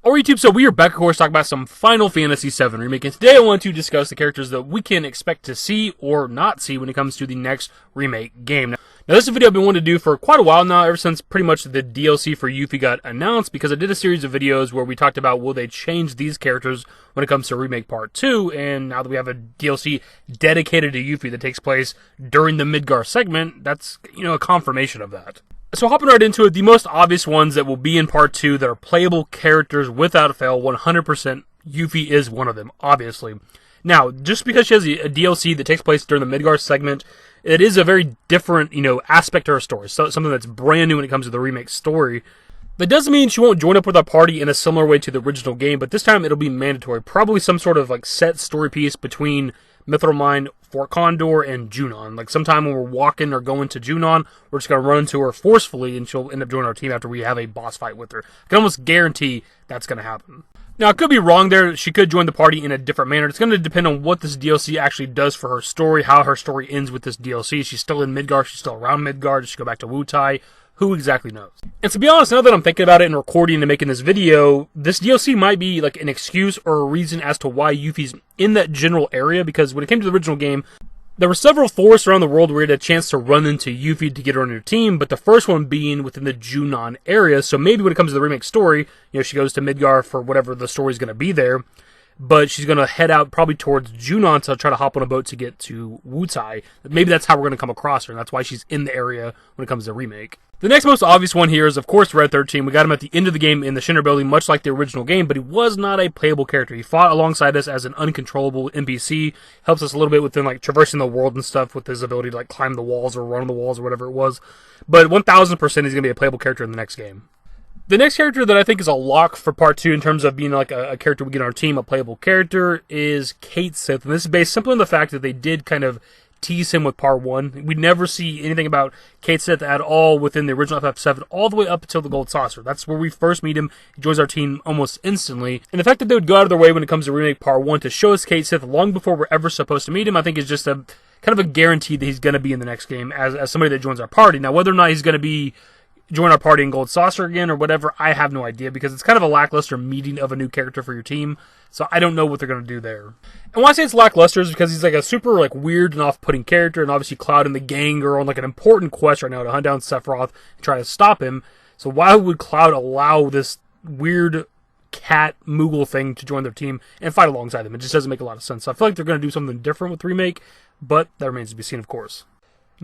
Alright YouTube, so we are back of course talking about some Final Fantasy VII Remake, and today I want to discuss the characters that we can expect to see or not see when it comes to the next remake game. Now this is a video I've been wanting to do for quite a while now, ever since pretty much the DLC for Yuffie got announced, because I did a series of videos where we talked about will they change these characters when it comes to Remake Part 2, and now that we have a DLC dedicated to Yuffie that takes place during the Midgar segment, that's, a confirmation of that. So hopping right into it, the most obvious ones that will be in Part 2 that are playable characters without a fail, 100%, Yuffie is one of them, obviously. Now, just because she has a DLC that takes place during the Midgar segment, it is a very different, aspect to her story. So something that's brand new when it comes to the remake story. That doesn't mean she won't join up with our party in a similar way to the original game, but this time it'll be mandatory. Probably some sort of set story piece between Mithril Fort Condor, and Junon. Like sometime when we're walking or going to Junon, we're just going to run into her forcefully and she'll end up joining our team after we have a boss fight with her. I can almost guarantee that's going to happen. Now, I could be wrong there. She could join the party in a different manner. It's going to depend on what this DLC actually does for her story, how her story ends with this DLC. She's still in Midgar. She's still around Midgar. Does she go back to Wutai? Who exactly knows? And to be honest, now that I'm thinking about it and recording and making this video, this DLC might be like an excuse or a reason as to why Yuffie's in that general area, because when it came to the original game, there were several forests around the world where you had a chance to run into Yuffie to get her on your team, but the first one being within the Junon area, so maybe when it comes to the remake story, she goes to Midgar for whatever the story's going to be there, but she's going to head out probably towards Junon to try to hop on a boat to get to Wutai. Maybe that's how we're going to come across her, and that's why she's in the area when it comes to remake. The next most obvious one here is, of course, Red 13. We got him at the end of the game in the Shinra building, much like the original game, but he was not a playable character. He fought alongside us as an uncontrollable NPC, helps us a little bit within, traversing the world and stuff with his ability to, climb the walls or run on the walls or whatever it was. But 1000% he's going to be a playable character in the next game. The next character that I think is a lock for Part 2 in terms of being a character we get on our team, a playable character, is Cait Sith. And this is based simply on the fact that they did kind of tease him with Part 1. We never see anything about Cait Sith at all within the original FF7, all the way up until the Gold Saucer. That's where we first meet him. He joins our team almost instantly. And the fact that they would go out of their way when it comes to Remake Part 1 to show us Cait Sith long before we're ever supposed to meet him, I think is just a kind of a guarantee that he's going to be in the next game as somebody that joins our party. Now, whether or not he's going to join our party in Gold Saucer again or whatever, I have no idea, because it's kind of a lackluster meeting of a new character for your team, so I don't know what they're going to do there. And why I say it's lackluster is because he's a super weird and off-putting character, and obviously Cloud and the gang are on an important quest right now to hunt down Sephiroth and try to stop him, so why would Cloud allow this weird cat Moogle thing to join their team and fight alongside them? It just doesn't make a lot of sense. So I feel like they're going to do something different with Remake, but that remains to be seen, of course.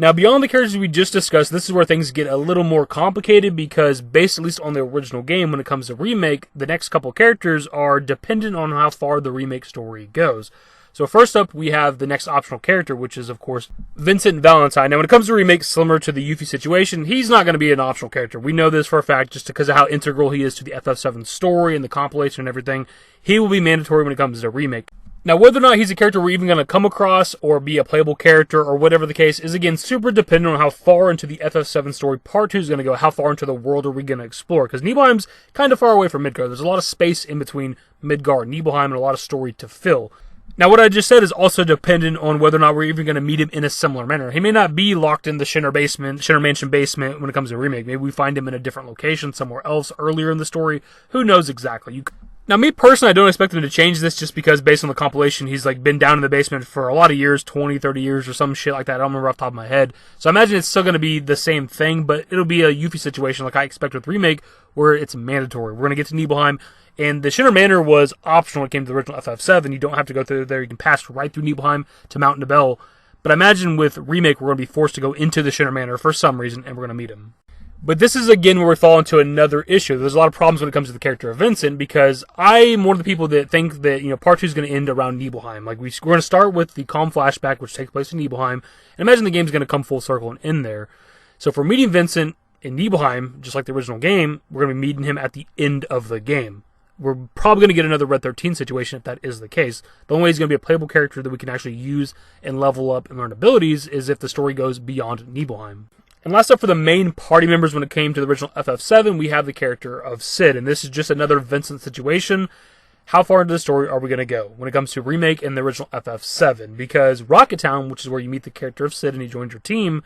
Now, beyond the characters we just discussed, this is where things get a little more complicated, because based at least on the original game, when it comes to Remake, the next couple characters are dependent on how far the Remake story goes. So first up, we have the next optional character, which is, of course, Vincent Valentine. Now, when it comes to Remake, similar to the Yuffie situation, he's not going to be an optional character. We know this for a fact just because of how integral he is to the FF7 story and the compilation and everything. He will be mandatory when it comes to Remake. Now, whether or not he's a character we're even going to come across or be a playable character or whatever the case is, again, super dependent on how far into the FF7 story Part 2 is going to go, how far into the world are we going to explore, because Nibelheim's kind of far away from Midgar. There's a lot of space in between Midgar and Nibelheim and a lot of story to fill. Now, what I just said is also dependent on whether or not we're even going to meet him in a similar manner. He may not be locked in the Shinra Mansion basement when it comes to Remake. Maybe we find him in a different location somewhere else earlier in the story. Who knows exactly? Now, me personally, I don't expect them to change this just because based on the compilation, he's been down in the basement for a lot of years, 20, 30 years or some shit like that. I don't remember off the top of my head. So I imagine it's still going to be the same thing, but it'll be a Yuffie situation like I expect with Remake, where it's mandatory. We're going to get to Nibelheim, and the Shinra Manor was optional when it came to the original FF7. You don't have to go through there. You can pass right through Nibelheim to Mount Nibel. But I imagine with Remake, we're going to be forced to go into the Shinra Manor for some reason, and we're going to meet him. But this is, again, where we fall into another issue. There's a lot of problems when it comes to the character of Vincent, because I'm one of the people that think that, Part 2 is going to end around Nibelheim. We're going to start with the calm flashback, which takes place in Nibelheim, and imagine the game's going to come full circle and end there. So if we're meeting Vincent in Nibelheim, just like the original game, we're going to be meeting him at the end of the game. We're probably going to get another Red 13 situation if that is the case. The only way he's going to be a playable character that we can actually use and level up and learn abilities is if the story goes beyond Nibelheim. And last up for the main party members when it came to the original FF7, we have the character of Cid. And this is just another Vincent situation. How far into the story are we going to go when it comes to Remake and the original FF7? Because Rocket Town, which is where you meet the character of Cid and he joins your team,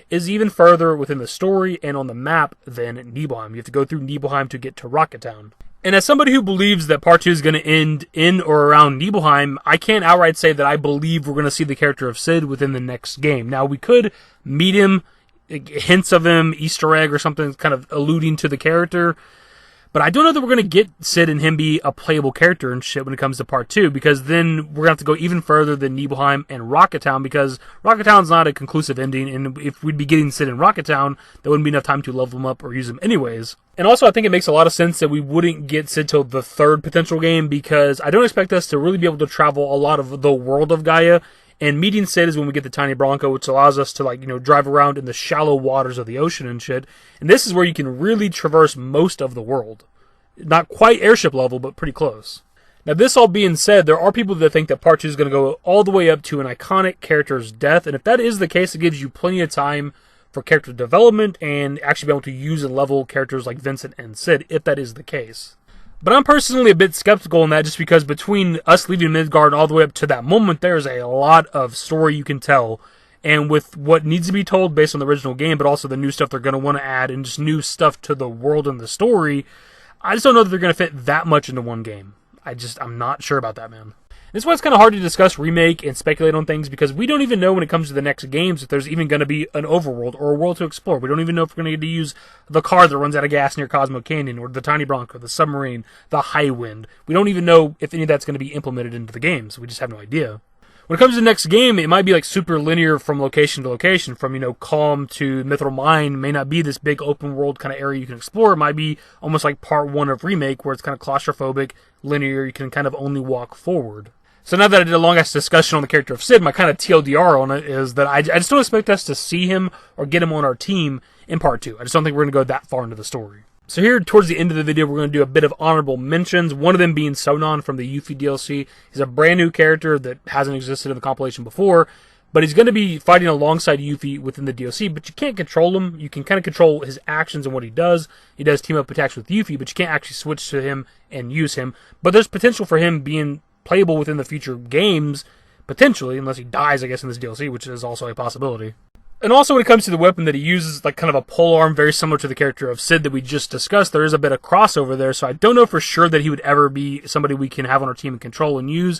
is even further within the story and on the map than Nibelheim. You have to go through Nibelheim to get to Rocket Town. And as somebody who believes that Part 2 is going to end in or around Nibelheim, I can't outright say that I believe we're going to see the character of Cid within the next game. Now, we could meet him, hints of him, Easter egg or something kind of alluding to the character. But I don't know that we're going to get Cid and him be a playable character and shit when it comes to Part 2, because then we're going to have to go even further than Nibelheim and Rocket Town, because Rocket Town's not a conclusive ending, and if we'd be getting Cid in Rocket Town, there wouldn't be enough time to level him up or use him anyways. And also, I think it makes a lot of sense that we wouldn't get Cid till the third potential game, because I don't expect us to really be able to travel a lot of the world of Gaia, and meeting Cid is when we get the Tiny Bronco, which allows us to, drive around in the shallow waters of the ocean and shit. And this is where you can really traverse most of the world. Not quite airship level, but pretty close. Now, this all being said, there are people that think that Part 2 is going to go all the way up to an iconic character's death. And if that is the case, it gives you plenty of time for character development and actually be able to use and level characters like Vincent and Cid, if that is the case. But I'm personally a bit skeptical in that, just because between us leaving Midgard all the way up to that moment, there's a lot of story you can tell. And with what needs to be told based on the original game, but also the new stuff they're going to want to add and just new stuff to the world and the story, I just don't know that they're going to fit that much into one game. I'm not sure about that, man. This is why it's kind of hard to discuss Remake and speculate on things, because we don't even know when it comes to the next games if there's even going to be an overworld or a world to explore. We don't even know if we're going to get to use the car that runs out of gas near Cosmo Canyon, or the Tiny Bronco, the submarine, the High Wind. We don't even know if any of that's going to be implemented into the games. We just have no idea. When it comes to the next game, it might be like super linear from location to location. From, Calm to Mithril Mine may not be this big open world kind of area you can explore. It might be almost like Part 1 of Remake, where it's kind of claustrophobic, linear, you can kind of only walk forward. So now that I did a long-ass discussion on the character of Cid, my kind of TLDR on it is that I just don't expect us to see him or get him on our team in Part 2. I just don't think we're going to go that far into the story. So here, towards the end of the video, we're going to do a bit of honorable mentions, one of them being Sonon from the Yuffie DLC. He's a brand new character that hasn't existed in the compilation before, but he's going to be fighting alongside Yuffie within the DLC, but you can't control him. You can kind of control his actions and what he does. He does team-up attacks with Yuffie, but you can't actually switch to him and use him. But there's potential for him being playable within the future games, potentially, unless he dies, I guess, in this DLC, which is also a possibility. And also, when it comes to the weapon that he uses, like kind of a polearm, very similar to the character of Cid that we just discussed, there is a bit of crossover there, so I don't know for sure that he would ever be somebody we can have on our team and control and use,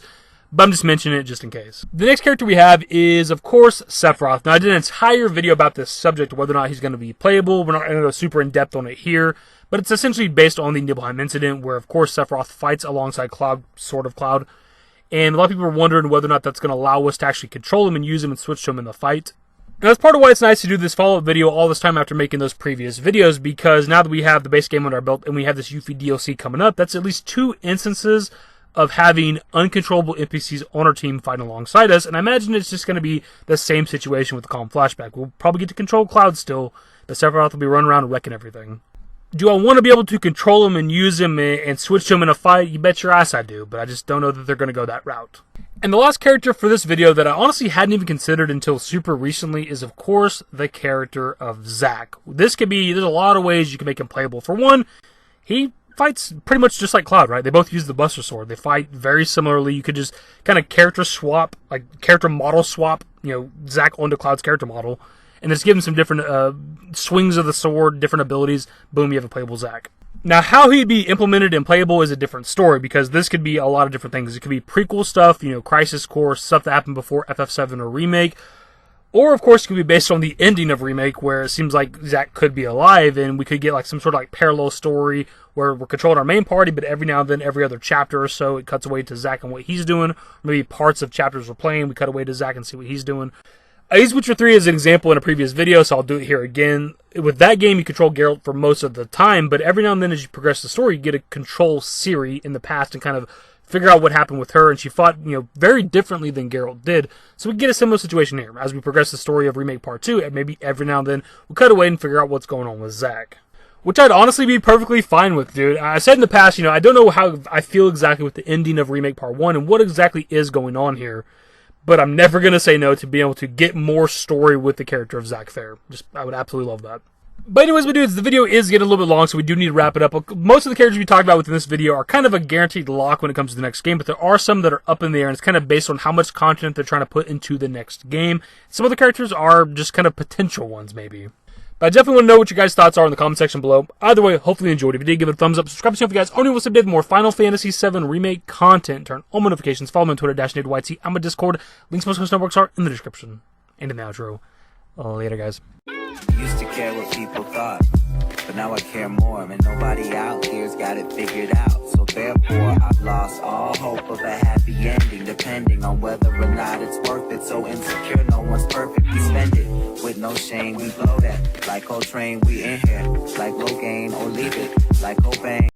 but I'm just mentioning it just in case. The next character we have is, of course, Sephiroth. Now, I did an entire video about this subject, whether or not he's going to be playable. We're not going to go super in-depth on it here, but it's essentially based on the Nibelheim incident, where, of course, Sephiroth fights alongside Cloud, sort of Cloud, and a lot of people are wondering whether or not that's going to allow us to actually control him and use him and switch to him in the fight. And that's part of why it's nice to do this follow-up video all this time after making those previous videos, because now that we have the base game under our belt and we have this Yuffie DLC coming up, that's at least 2 instances of having uncontrollable NPCs on our team fighting alongside us, and I imagine it's just going to be the same situation with the Calm Flashback. We'll probably get to control Cloud still, but Sephiroth will be running around wrecking everything. Do I want to be able to control him and use him and switch to him in a fight? You bet your ass I do, but I just don't know that they're going to go that route. And the last character for this video that I honestly hadn't even considered until super recently is, of course, the character of Zack. There's a lot of ways you can make him playable. For one, he fights pretty much just like Cloud, right? They both use the Buster Sword. They fight very similarly. You could just kind of character swap, like character model swap, Zack onto Cloud's character model, and just give him some different swings of the sword, different abilities. Boom, you have a playable Zack. Now, how he'd be implemented and playable is a different story, because this could be a lot of different things. It could be prequel stuff, Crisis Core, stuff that happened before FF7 or Remake. Or, of course, it could be based on the ending of Remake, where it seems like Zack could be alive, and we could get some sort of parallel story where we're controlling our main party, but every now and then, every other chapter or so, it cuts away to Zack and what he's doing. Or maybe parts of chapters we're playing, we cut away to Zack and see what he's doing. I used Witcher 3 as an example in a previous video, so I'll do it here again. With that game, you control Geralt for most of the time, but every now and then as you progress the story, you get to control Ciri in the past and kind of figure out what happened with her, and she fought, very differently than Geralt did. So we get a similar situation here. As we progress the story of Remake Part 2, and maybe every now and then, we'll cut away and figure out what's going on with Zack. Which I'd honestly be perfectly fine with, dude. I said in the past, I don't know how I feel exactly with the ending of Remake Part 1 and what exactly is going on here. But I'm never going to say no to being able to get more story with the character of Zack Fair. I would absolutely love that. But anyways, my dudes, the video is getting a little bit long, so we do need to wrap it up. Most of the characters we talked about within this video are kind of a guaranteed lock when it comes to the next game, but there are some that are up in the air, and it's kind of based on how much content they're trying to put into the next game. Some of the characters are just kind of potential ones, maybe. But I definitely want to know what your guys' thoughts are in the comment section below. Either way, hopefully you enjoyed. If you did, give it a thumbs up. Subscribe to the channel if you guys only want to update more Final Fantasy VII Remake content. Turn on notifications. Follow me on Twitter, dashingdavidbusiness. I'm on Discord. Links to most social networks are in the description and in the outro. Later, guys. Used to care what people thought, but now I care more, and nobody out here's got it figured out. So therefore, I've lost all hope of a happy ending, depending on whether or not it's worth it. So insecure, no one's perfect. We spend it with no shame. We blow that like Coltrane. We in here like Logain, or leave it like Cobain.